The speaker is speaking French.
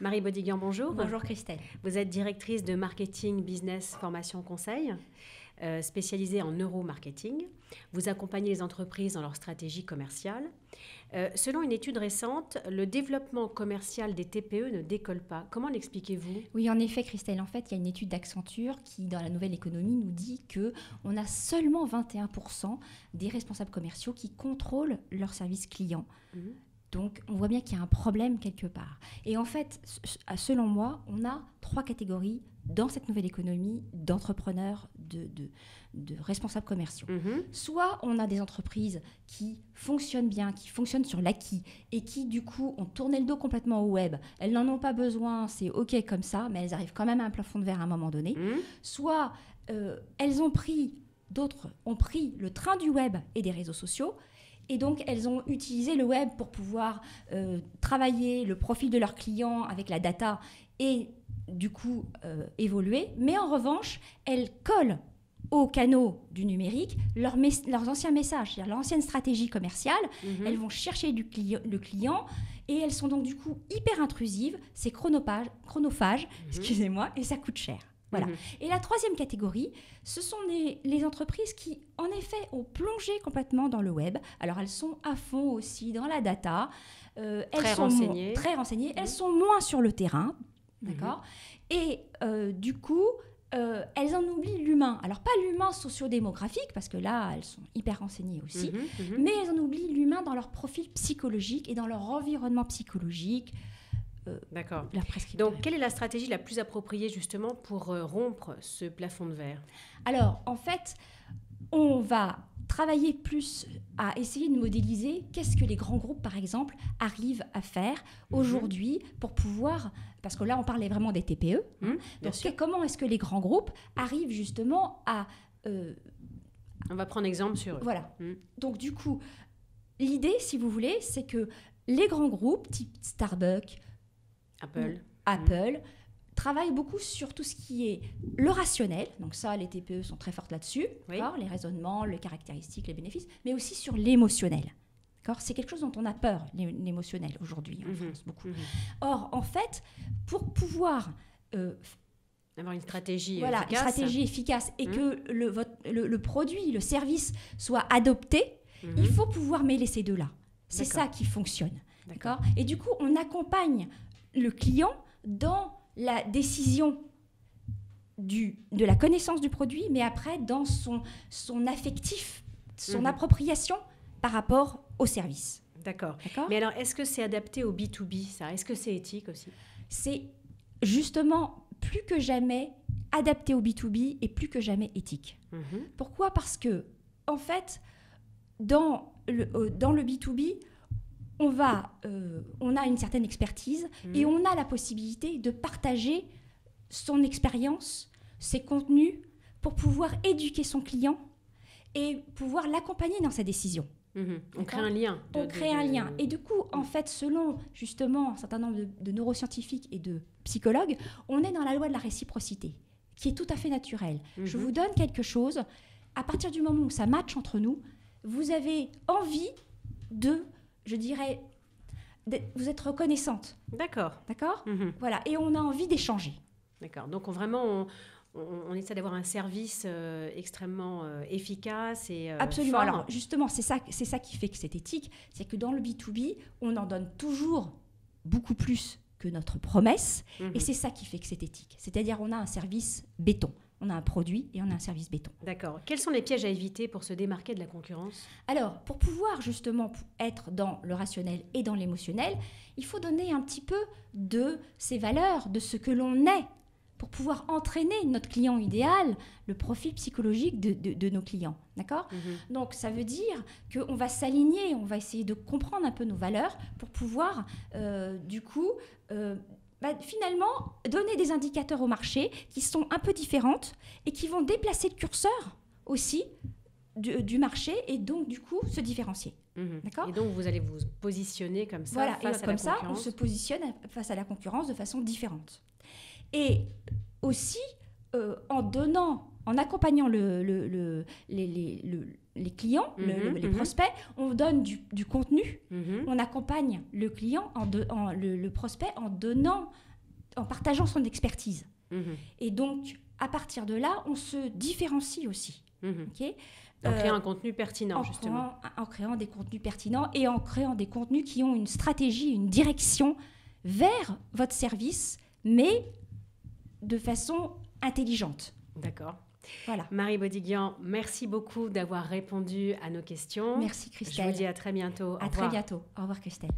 Marie Bodiguian, bonjour. Bonjour Christelle. Vous êtes directrice de marketing, business, formation, conseil, spécialisée en neuromarketing. Vous accompagnez les entreprises dans leur stratégie commerciale. Selon une étude récente, le développement commercial des TPE ne décolle pas. Comment l'expliquez-vous ? Oui, en effet, Christelle. En fait, il y a une étude d'Accenture qui, dans la nouvelle économie, nous dit qu'on a seulement 21% des responsables commerciaux qui contrôlent leur service client. Donc, on voit bien qu'il y a un problème quelque part. Et en fait, selon moi, on a 3 catégories dans cette nouvelle économie d'entrepreneurs, de responsables commerciaux. Soit on a des entreprises qui fonctionnent bien, qui fonctionnent sur l'acquis et qui, du coup, ont tourné le dos complètement au web. Elles n'en ont pas besoin, c'est OK comme ça, mais elles arrivent quand même à un plafond de verre à un moment donné. Soit d'autres ont pris le train du web et des réseaux sociaux. Et donc, elles ont utilisé le web pour pouvoir travailler le profil de leurs clients avec la data et du coup évoluer. Mais en revanche, elles collent aux canaux du numérique leurs anciens messages, c'est-à-dire l'ancienne stratégie commerciale. Elles vont chercher le client et elles sont donc du coup hyper intrusives, c'est chronophage, excusez-moi, et ça coûte cher. Voilà. Et la troisième catégorie, ce sont les entreprises qui, en effet, ont plongé complètement dans le web. Alors, elles sont à fond aussi dans la data. Très renseignées. Elles sont moins sur le terrain. D'accord. Et du coup, elles en oublient l'humain. Alors, pas l'humain sociodémographique, parce que là, elles sont hyper renseignées aussi. Mais elles en oublient l'humain dans leur profil psychologique et dans leur environnement psychologique. D'accord. Donc, quelle est la stratégie la plus appropriée justement pour rompre ce plafond de verre ? Alors, en fait, on va travailler plus à essayer de modéliser qu'est-ce que les grands groupes, par exemple, arrivent à faire aujourd'hui pour pouvoir... Parce que là, on parlait vraiment des TPE. Donc, comment est-ce que les grands groupes arrivent justement à... On va prendre exemple sur eux. Voilà. Donc, du coup, l'idée, si vous voulez, c'est que les grands groupes, type Starbucks, Apple travaillent beaucoup sur tout ce qui est le rationnel. Donc ça, les TPE sont très fortes là-dessus. Les raisonnements, les caractéristiques, les bénéfices, mais aussi sur l'émotionnel. C'est quelque chose dont on a peur, l'émotionnel, aujourd'hui, en France, beaucoup. Or, en fait, pour pouvoir... avoir une stratégie efficace. Une stratégie efficace et que le produit, le service soit adopté, il faut pouvoir mêler ces deux-là. C'est ça qui fonctionne. D'accord. Et du coup, on accompagne le client dans la décision de la connaissance du produit, mais après dans son affectif, son appropriation par rapport au service. D'accord. Mais alors, est-ce que c'est adapté au B2B, ça ? Est-ce que c'est éthique aussi ? C'est justement plus que jamais adapté au B2B et plus que jamais éthique. Pourquoi ? Parce que, en fait, dans le B2B, on a une certaine expertise et on a la possibilité de partager son expérience, ses contenus, pour pouvoir éduquer son client et pouvoir l'accompagner dans sa décision. On crée un lien. On crée un lien. Et du coup, en fait, selon justement un certain nombre de neuroscientifiques et de psychologues, on est dans la loi de la réciprocité, qui est tout à fait naturelle. Je vous donne quelque chose, à partir du moment où ça match entre nous, vous avez envie je dirais, vous êtes reconnaissante. D'accord. Voilà, et on a envie d'échanger. D'accord. Donc, on essaie d'avoir un service extrêmement efficace et absolument. Fort. Alors, justement, c'est ça qui fait que c'est éthique. C'est que dans le B2B, on en donne toujours beaucoup plus que notre promesse. Et c'est ça qui fait que c'est éthique. C'est-à-dire, on a un service béton. On a un produit et on a un service béton. D'accord. Quels sont les pièges à éviter pour se démarquer de la concurrence ? Alors, pour pouvoir justement être dans le rationnel et dans l'émotionnel, il faut donner un petit peu de ses valeurs, de ce que l'on est, pour pouvoir entraîner notre client idéal, le profil psychologique de nos clients. D'accord ? Donc, ça veut dire qu'on va s'aligner, on va essayer de comprendre un peu nos valeurs pour pouvoir, finalement, donner des indicateurs au marché qui sont un peu différentes et qui vont déplacer le curseur aussi du marché et donc, du coup, se différencier. D'accord ? Et donc, vous allez vous positionner comme ça face à la concurrence. Comme ça, on se positionne face à la concurrence de façon différente. Et aussi, en accompagnant les clients, les prospects, on donne du contenu, on accompagne le client, le prospect en donnant en partageant son expertise. Mhm. Et donc, à partir de là, on se différencie aussi. Mhm. Okay, en créant un contenu pertinent, justement. En créant des contenus pertinents et en créant des contenus qui ont une stratégie, une direction vers votre service, mais de façon intelligente. D'accord. Voilà. Marie Bodiguian, merci beaucoup d'avoir répondu à nos questions. Merci Christelle. Je vous dis à très bientôt. À très bientôt. Au revoir Christelle.